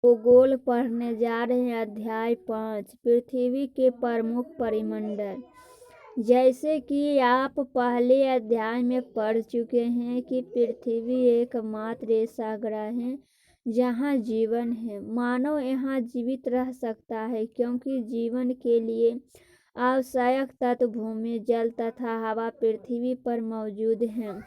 भूगोल पढ़ने जा रहे हैं। अध्याय 5 पृथ्वी के प्रमुख परिमंडल। जैसे कि आप पहले अध्याय में पढ़ चुके हैं कि पृथ्वी एकमात्र ऐसा ग्रह है जहाँ जीवन है। मानव यहाँ जीवित रह सकता है क्योंकि जीवन के लिए आवश्यक तत्व भूमि, जल तथा हवा पृथ्वी पर मौजूद हैं।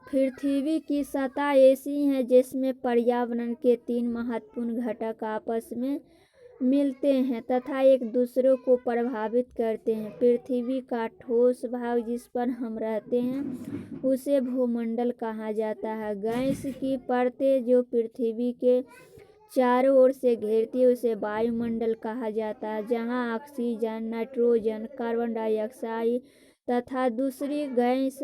पृथ्वी की सतह ऐसी है जिसमें पर्यावरण के 3 महत्वपूर्ण घटक आपस में मिलते हैं तथा एक दूसरे को प्रभावित करते हैं। पृथ्वी का ठोस भाग जिस पर हम रहते हैं उसे भूमंडल कहा जाता है। गैस की परतें जो पृथ्वी के चारों ओर से घेरती है उसे वायुमंडल कहा जाता है, जहाँ ऑक्सीजन, नाइट्रोजन, कार्बन डाइऑक्साइड तथा दूसरी गैस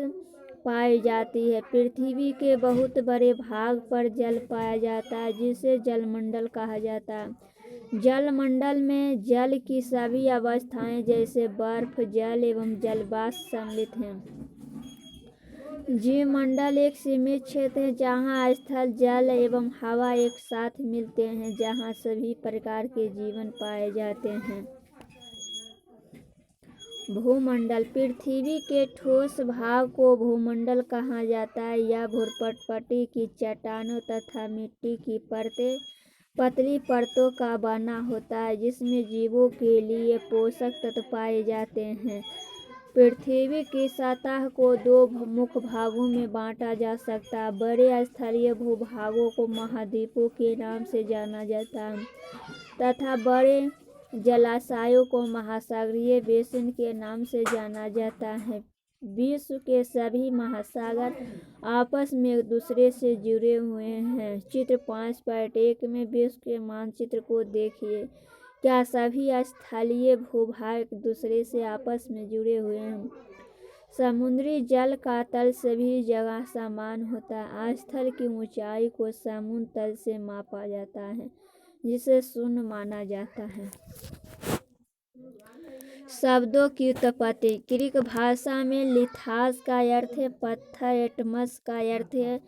पाई जाती है। पृथ्वी के बहुत बड़े भाग पर जल पाया जाता है जिसे जलमंडल कहा जाता है। जलमंडल में जल की सभी अवस्थाएं जैसे बर्फ, जल एवं जलवाष्प सम्मिलित हैं। जीवमंडल एक सीमित क्षेत्र है जहाँ स्थल, जल एवं हवा एक साथ मिलते हैं, जहाँ सभी प्रकार के जीवन पाए जाते हैं। भूमंडल। पृथ्वी के ठोस भाग को भूमंडल कहा जाता है। यह भूपटपट्टी की चट्टानों तथा मिट्टी की पतली परतों का बना होता है जिसमें जीवों के लिए पोषक तत्व पाए जाते हैं। पृथ्वी की सतह को 2 मुख्य भागों में बांटा जा सकता है। बड़े स्थलीय भूभागों को महाद्वीपों के नाम से जाना जाता है तथा बड़े जलाशयों को महासागरीय बेसिन के नाम से जाना जाता है। विश्व के सभी महासागर आपस में एक दूसरे से जुड़े हुए हैं। चित्र 5.1 में विश्व के मानचित्र को देखिए। क्या सभी स्थलीय भूभाग एक दूसरे से आपस में जुड़े हुए हैं? समुद्री जल का तल सभी जगह समान होता है। स्थल की ऊंचाई को समुद्र तल से मापा जाता है जिसे शून्य माना जाता है। शब्दों की उत्पत्ति। ग्रीक भाषा में लिथास का अर्थ है पत्थर, एटमस का अर्थ है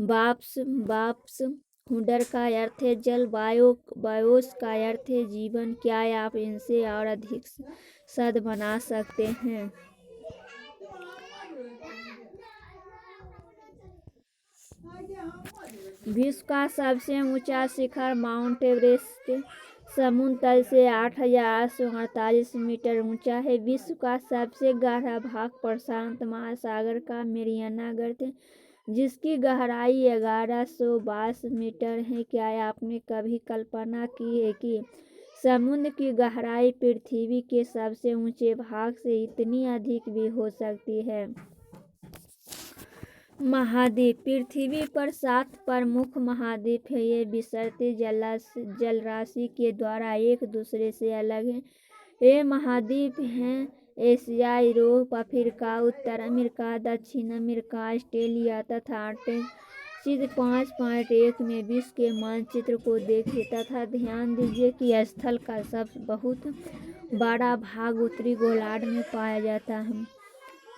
वाष्प, हुडर का अर्थ है जल, बायोस का अर्थ है जीवन। क्या आप इनसे और अधिक शब्द बना सकते हैं? विश्व का सबसे ऊंचा शिखर माउंट एवरेस्ट समुद्र तल से 8,848 मीटर ऊंचा है। विश्व का सबसे गहरा भाग प्रशांत महासागर का मैरियाना गर्त है जिसकी गहराई 1122 मीटर है। क्या आपने कभी कल्पना की है कि समुद्र की गहराई पृथ्वी के सबसे ऊंचे भाग से इतनी अधिक भी हो सकती है? महाद्वीप। पृथ्वी पर 7 प्रमुख महाद्वीप है। ये विस्तृत जलराशि के द्वारा एक दूसरे से अलग हैं। ये महाद्वीप हैं एशिया, यूरोप, अफ्रीका, उत्तर अमेरिका, दक्षिण अमेरिका, ऑस्ट्रेलिया तथा अंटार्कटिका। चित्र 5.1 में विश्व के मानचित्र को देखिए तथा ध्यान दीजिए कि स्थल का बहुत बड़ा भाग उत्तरी गोलार्ध में पाया जाता है।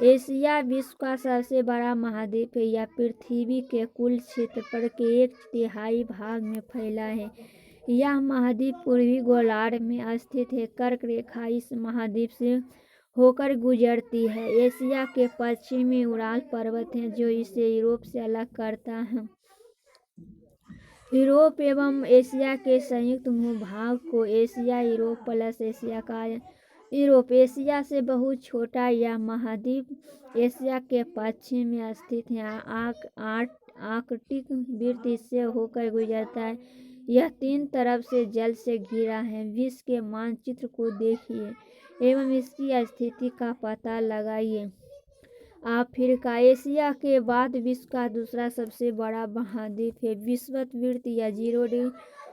एशिया विश्व का सबसे बड़ा महाद्वीप है। यह पृथ्वी के कुल क्षेत्रफल के 1/3 भाग में फैला है। यह महाद्वीप पूर्वी गोलार्ध में स्थित है। कर्क रेखा इस महाद्वीप से होकर गुजरती है। एशिया के पश्चिम में उराल पर्वत है जो इसे यूरोप से अलग करता है। यूरोप एवं एशिया के संयुक्त भूभाग को एशिया यूरोप प्लस एशिया का यूरोप। एशिया से बहुत छोटा यह महाद्वीप एशिया के पश्चिम में स्थित है। आर्कटिक वृत्त इससे होकर गुजरता है। यह 3 तरफ से जल से घिरा है। विश्व के मानचित्र को देखिए एवं इसकी स्थिति का पता लगाइए। अफ्रीका। एशिया के बाद विश्व का दूसरा सबसे बड़ा महाद्वीप है। विषुवत वृत्त या 0 डिग्री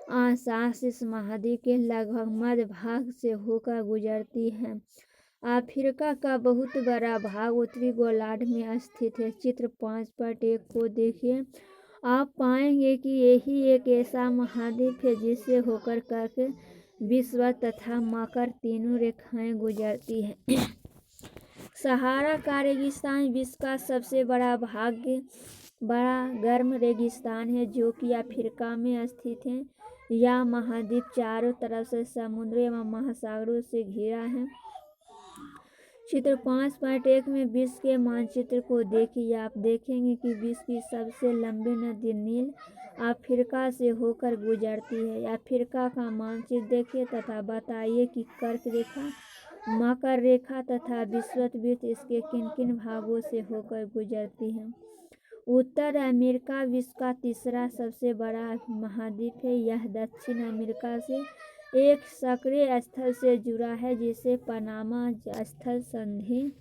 अक्षांश इस महाद्वीप के लगभग मध्य भाग से होकर गुजरती है। अफ्रीका का बहुत बड़ा भाग उत्तरी गोलार्ध में स्थित है। चित्र 5.1 को देखिए। आप पाएंगे कि यही एक ऐसा महाद्वीप है जिससे होकर कर्क, विषुवत तथा मकर तीनों रेखाएं गुजरती हैं। सहारा का रेगिस्तान विश्व का सबसे बड़ा भाग बड़ा गर्म रेगिस्तान है जो कि अफ्रीका में स्थित है। यह महाद्वीप चारों तरफ से समुद्र एवं महासागरों से घिरा है। चित्र 5.1 में विश्व के मानचित्र को देखिए। आप देखेंगे कि विश्व की सबसे लंबी नदी नील अफ्रीका से होकर गुजरती है। अफ्रीका का मानचित्र देखिए तथा बताइए कि कर्क रेखा, मकर रेखा तथा विषुववृत्त इसके किन किन भागों से होकर गुजरती है। उत्तर अमेरिका विश्व का तीसरा सबसे बड़ा महाद्वीप है। यह दक्षिण अमेरिका से एक सक्रिय स्थल से जुड़ा है जिसे पनामा स्थल संधि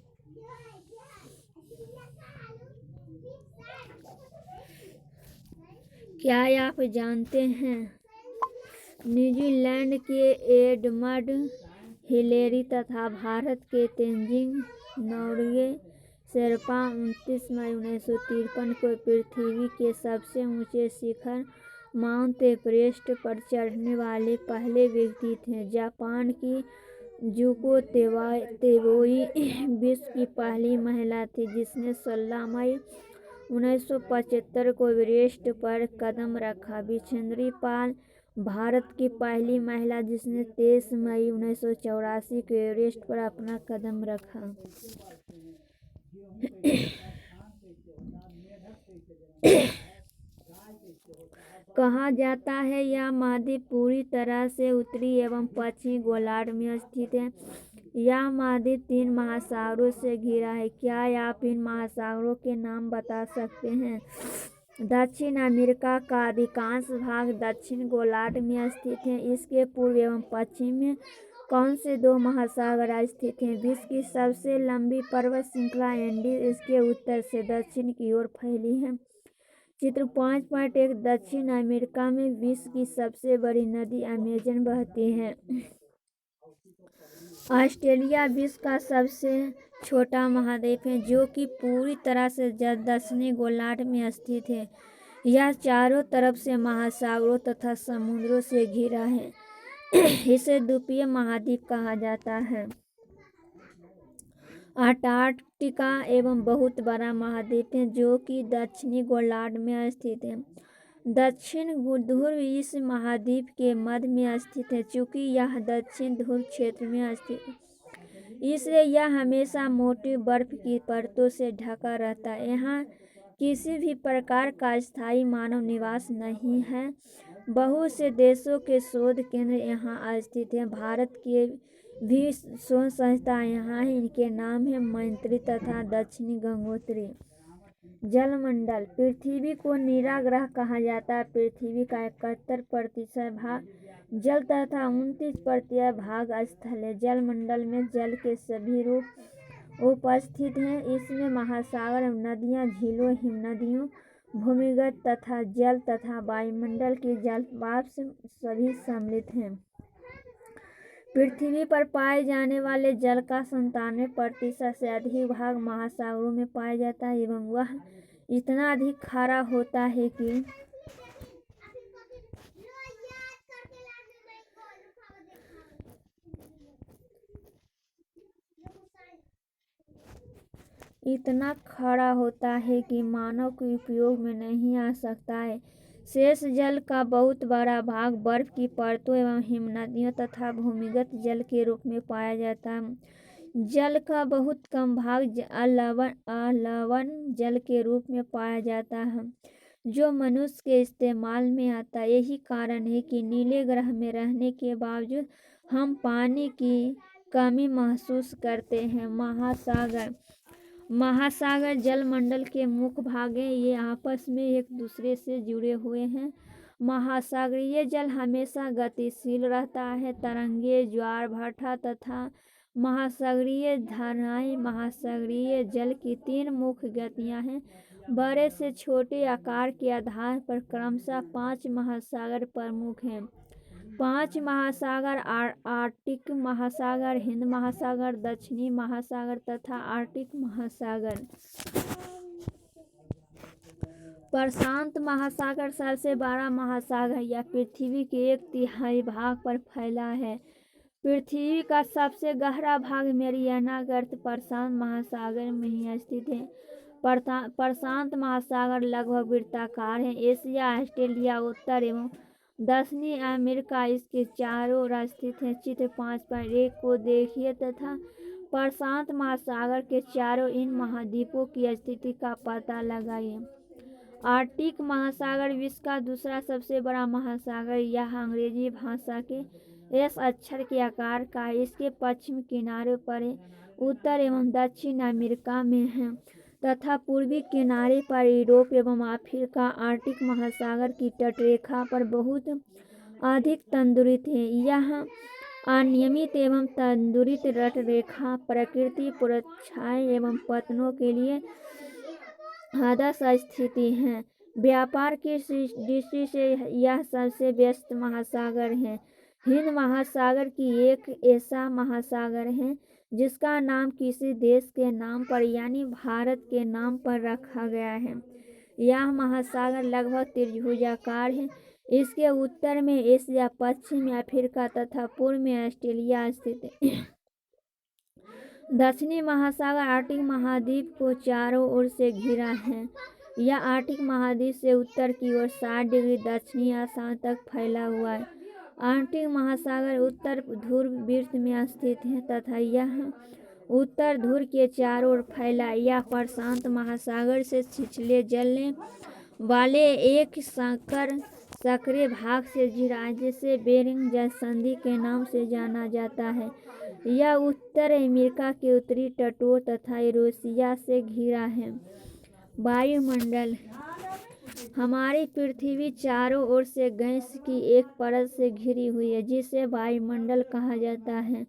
क्या आप जानते हैं न्यूजीलैंड के एडमंड हिलेरी तथा भारत के तेंजिंग नोर्गे शेरपा 29 मई 1953 को पृथ्वी के सबसे ऊंचे शिखर माउंट एवरेस्ट पर चढ़ने वाले पहले व्यक्ति थे। जापान की जुको तेबोई विश्व की पहली महिला थी जिसने 16 मई 1975 को एवरेस्ट पर कदम रखा। बिछेंद्री पाल भारत की पहली महिला जिसने 23 मई 1984 को एवरेस्ट पर अपना कदम रखा। कहा जाता है यह महाद्वीप पूरी तरह से उत्तरी एवं पश्चिमी गोलार्ध में स्थित है। यह महाद्वीप 3 महासागरों से घिरा है। क्या आप इन महासागरों के नाम बता सकते हैं? दक्षिण अमेरिका का अधिकांश भाग दक्षिण गोलार्ध में स्थित है। इसके पूर्व एवं पश्चिम में कौन से 2 महासागर स्थित हैं? विश्व की सबसे लंबी पर्वत श्रृंखला एंडीज इसके उत्तर से दक्षिण की ओर फैली है। चित्र 5.1 दक्षिण अमेरिका में विश्व की सबसे बड़ी नदी अमेजन बहती है। ऑस्ट्रेलिया विश्व का सबसे छोटा महाद्वीप है जो कि पूरी तरह से दक्षिणी गोलार्ध में स्थित है। यह चारों तरफ से महासागरों तथा समुद्रों से घिरा है। इसे द्वीपीय महाद्वीप कहा जाता है। अंटार्कटिका एवं बहुत बड़ा महाद्वीप है जो कि दक्षिणी गोलार्ध में स्थित है। दक्षिण ध्रुव इस महाद्वीप के मध्य में स्थित है। चूंकि यह दक्षिण ध्रुव क्षेत्र में स्थित है इसलिए यह हमेशा मोटी बर्फ की परतों से ढका रहता है। यहाँ किसी भी प्रकार का स्थायी मानव निवास नहीं है। बहुत से देशों के शोध केंद्र यहाँ स्थित हैं। भारत के भी शोध संस्था यहाँ है। इनके नाम है मैत्री तथा दक्षिणी गंगोत्री। जलमंडल पृथ्वी को नीला ग्रह कहा जाता है। पृथ्वी का 71% भाग जल तथा 29% भाग स्थल है। जलमंडल में जल के सभी रूप उपस्थित हैं। इसमें महासागर, नदियाँ, झीलों, हिमनदियों, भूमिगत तथा जल तथा वायुमंडल की जलवाष्प सभी सम्मिलित हैं। पृथ्वी पर पाए जाने वाले जल का 97% से अधिक भाग महासागरों में पाया जाता है एवं वह इतना अधिक खारा होता है कि मानव के उपयोग में नहीं आ सकता है। शेष जल का बहुत बड़ा भाग बर्फ की परतों एवं हिमनदियों तथा भूमिगत जल के रूप में पाया जाता है। जल का बहुत कम भाग अलवण जल के रूप में पाया जाता है जो मनुष्य के इस्तेमाल में आता है। यही कारण है कि नीले ग्रह में रहने के बावजूद हम पानी की कमी महसूस करते हैं। महासागर जलमंडल के मुख्य भाग हैं। ये आपस में एक दूसरे से जुड़े हुए हैं। महासागरीय जल हमेशा गतिशील रहता है। तरंगे, ज्वार भाटा तथा महासागरीय धाराएं। महासागरीय जल की 3 मुख्य गतियां हैं। बड़े से छोटे आकार के आधार पर क्रमशः 5 महासागर प्रमुख हैं। 5 महासागर आर्कटिक महासागर, हिंद महासागर, दक्षिणी महासागर तथा आर्कटिक महासागर। प्रशांत महासागर सबसे बड़ा महासागर यह पृथ्वी के 1/3 भाग पर फैला है। पृथ्वी का सबसे गहरा भाग मैरियाना गर्त प्रशांत महासागर में ही स्थित है। प्रशांत महासागर लगभग वृत्ताकार है। एशिया, ऑस्ट्रेलिया, उत्तर एवं दक्षिणी अमेरिका इसके चारों ओर स्थित है। चित्र 5.1 को देखिए तथा प्रशांत महासागर के चारों इन महाद्वीपों की स्थिति का पता लगाइए। आर्कटिक महासागर विश्व का दूसरा सबसे बड़ा महासागर, यह अंग्रेजी भाषा के एस अक्षर के आकार का है। इसके पश्चिमी किनारे पर उत्तर एवं दक्षिण अमेरिका में है तथा पूर्वी किनारे पर यूरोप एवं अफ्रीका। आर्कटिक महासागर की तटरेखा पर बहुत अधिक तंदुरित है। यह अनियमित एवं तंदुरित तटरेखा प्रकृति पूर्वाच्छाय एवं पतनों के लिए आदर्श स्थिति है। व्यापार की दृष्टि से यह सबसे व्यस्त महासागर है। हिंद महासागर की एक ऐसा महासागर है जिसका नाम किसी देश के नाम पर यानी भारत के नाम पर रखा गया है। यह महासागर लगभग त्रिभुजाकार है। इसके उत्तर में एशिया, पश्चिम में अफ्रीका तथा पूर्व में ऑस्ट्रेलिया स्थित है। दक्षिणी महासागर आर्कटिक महाद्वीप को चारों ओर से घिरा है। यह आर्कटिक महाद्वीप से उत्तर की ओर 60 डिग्री दक्षिणी अक्षांश तक फैला हुआ है। आर्कटिक महासागर उत्तर ध्रुव वृत्त में स्थित है तथा यह उत्तर ध्रुव के चारों ओर फैला है। यह प्रशांत महासागर से छिछले जलने वाले एक सक्रिय भाग से घिरा है जिसे बेरिंग जलसंधि के नाम से जाना जाता है। यह उत्तर अमेरिका के उत्तरी तटों तथा यूरेशिया से घिरा है। वायुमंडल। हमारी पृथ्वी चारों ओर से गैस की एक परत से घिरी हुई है जिसे वायुमंडल कहा जाता है।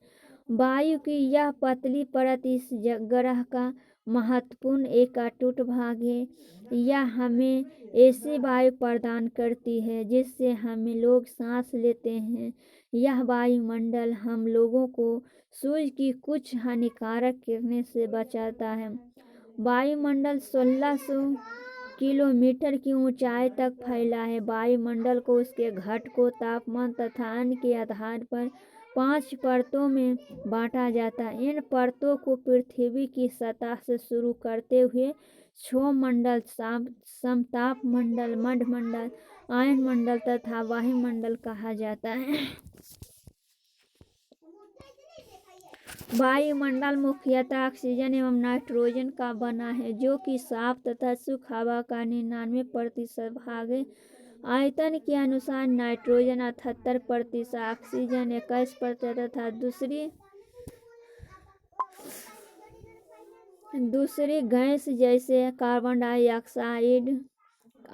वायु की यह पतली परत इस ग्रह का महत्वपूर्ण एक अटूट भाग है। यह हमें ऐसी वायु प्रदान करती है जिससे हम लोग सांस लेते हैं। यह वायुमंडल हम लोगों को सूर्य की कुछ हानिकारक किरणों से बचाता है। वायुमंडल 1600 किलोमीटर की ऊंचाई तक फैला है। वायुमंडल को उसके घटकों, तापमान तथा अन्य के आधार पर 5 परतों में बांटा जाता है। इन परतों को पृथ्वी की सतह से शुरू करते हुए क्षोभमंडल, समताप मंडल, मध्यमंडल, आयनमंडल तथा वायुमंडल कहा जाता है। वायुमंडल मुख्यतः ऑक्सीजन एवं नाइट्रोजन का बना है जो कि साफ तथा शुष्क हवा का 99% भाग है। आयतन के अनुसार नाइट्रोजन 78%, ऑक्सीजन 21% तथा दूसरी गैस जैसे कार्बन डाइऑक्साइड,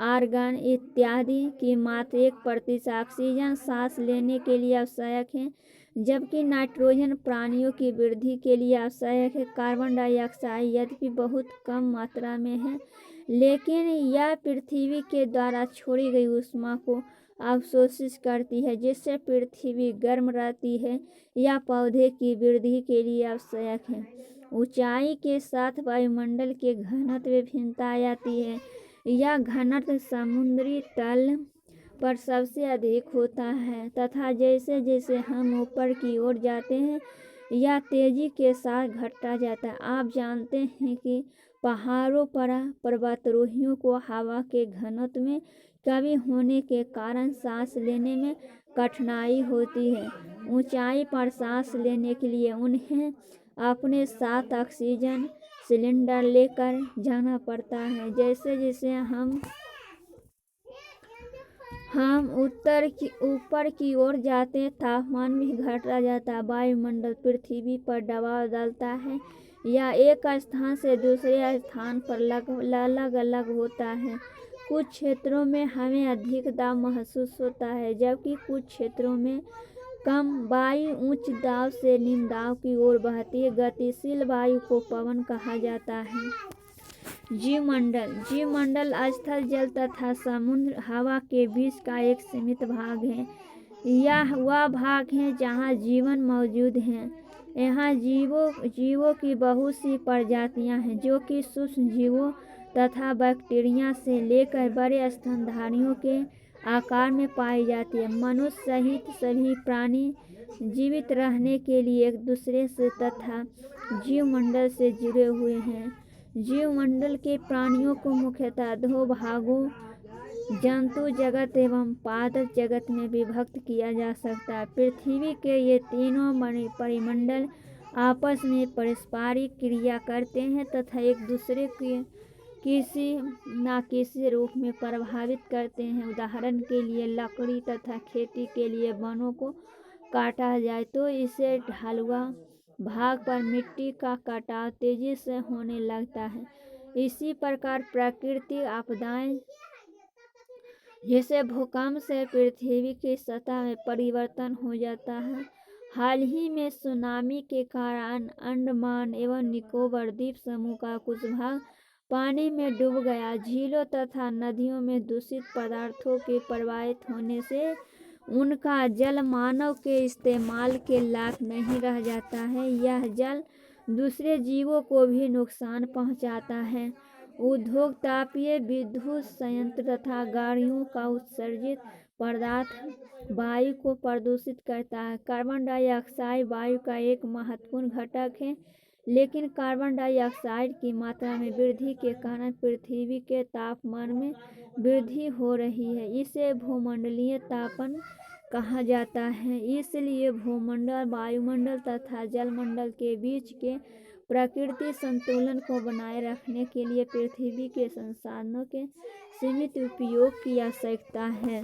आर्गन इत्यादि की मात्र 1%। ऑक्सीजन सांस लेने के लिए आवश्यक है जबकि नाइट्रोजन प्राणियों की वृद्धि के लिए आवश्यक है। कार्बन डाइऑक्साइड यद्यपि बहुत कम मात्रा में है लेकिन यह पृथ्वी के द्वारा छोड़ी गई ऊष्मा को अवशोषित करती है जिससे पृथ्वी गर्म रहती है। यह पौधे की वृद्धि के लिए आवश्यक है। ऊंचाई के साथ वायुमंडल के घनत्व में भिन्नता आती है। यह घनत्व समुद्री तल पर सबसे अधिक होता है तथा जैसे जैसे हम ऊपर की ओर जाते हैं यह तेजी के साथ घटता जाता है। आप जानते हैं कि पहाड़ों पर पर्वतारोहियों को हवा के घनत्व में कमी होने के कारण सांस लेने में कठिनाई होती है। ऊंचाई पर सांस लेने के लिए उन्हें अपने साथ ऑक्सीजन सिलेंडर लेकर जाना पड़ता है। जैसे जैसे हम ऊपर की ओर जाते हैं तापमान भी घटता जाता है। वायुमंडल पृथ्वी पर दबाव डालता है। यह एक स्थान से दूसरे स्थान पर अलग अलग होता है। कुछ क्षेत्रों में हमें अधिक दाब महसूस होता है जबकि कुछ क्षेत्रों में कम। वायु उच्च दाब से निम्न दाब की ओर बहती है। गतिशील वायु को पवन कहा जाता है। जीवमंडल स्थल, जल तथा समुद्र हवा के बीच का एक सीमित भाग है। यह वह भाग है जहाँ जीवन मौजूद है। यहाँ जीवों की बहुत सी प्रजातियाँ हैं जो कि सूक्ष्म जीवों तथा बैक्टीरिया से लेकर बड़े स्तनधारियों के आकार में पाई जाती है। मनुष्य सहित सभी प्राणी जीवित रहने के लिए एक दूसरे से तथा जीवमंडल से जुड़े हुए हैं। जीवमंडल के प्राणियों को मुख्यतः दो भागों जंतु जगत एवं पादप जगत में विभक्त किया जा सकता है। पृथ्वी के ये तीनों परिमंडल आपस में पारस्परिक क्रिया करते हैं तथा एक दूसरे के किसी न किसी रूप में प्रभावित करते हैं। उदाहरण के लिए लकड़ी तथा खेती के लिए वनों को काटा जाए तो इससे ढलुआ भाग पर मिट्टी का कटाव तेजी से होने लगता है। इसी प्रकार प्राकृतिक आपदाएं जैसे भूकंप से पृथ्वी की सतह में परिवर्तन हो जाता है। हाल ही में सुनामी के कारण अंडमान एवं निकोबार द्वीप समूह का कुछ भाग पानी में डूब गया। झीलों तथा नदियों में दूषित पदार्थों के प्रवाहित होने से उनका जल मानव के इस्तेमाल के लायक नहीं रह जाता है। यह जल दूसरे जीवों को भी नुकसान पहुंचाता है। उद्योग, तापीय विद्युत संयंत्र तथा गाड़ियों का उत्सर्जित पदार्थ वायु को प्रदूषित करता है। कार्बन डाइऑक्साइड वायु का एक महत्वपूर्ण घटक है, लेकिन कार्बन डाइऑक्साइड की मात्रा में वृद्धि के कारण पृथ्वी के तापमान में वृद्धि हो रही है। इसे भूमंडलीय तापन कहा जाता है। इसलिए भूमंडल, वायुमंडल तथा जलमंडल के बीच के प्राकृतिक संतुलन को बनाए रखने के लिए पृथ्वी के संसाधनों के सीमित उपयोग की आवश्यकता है।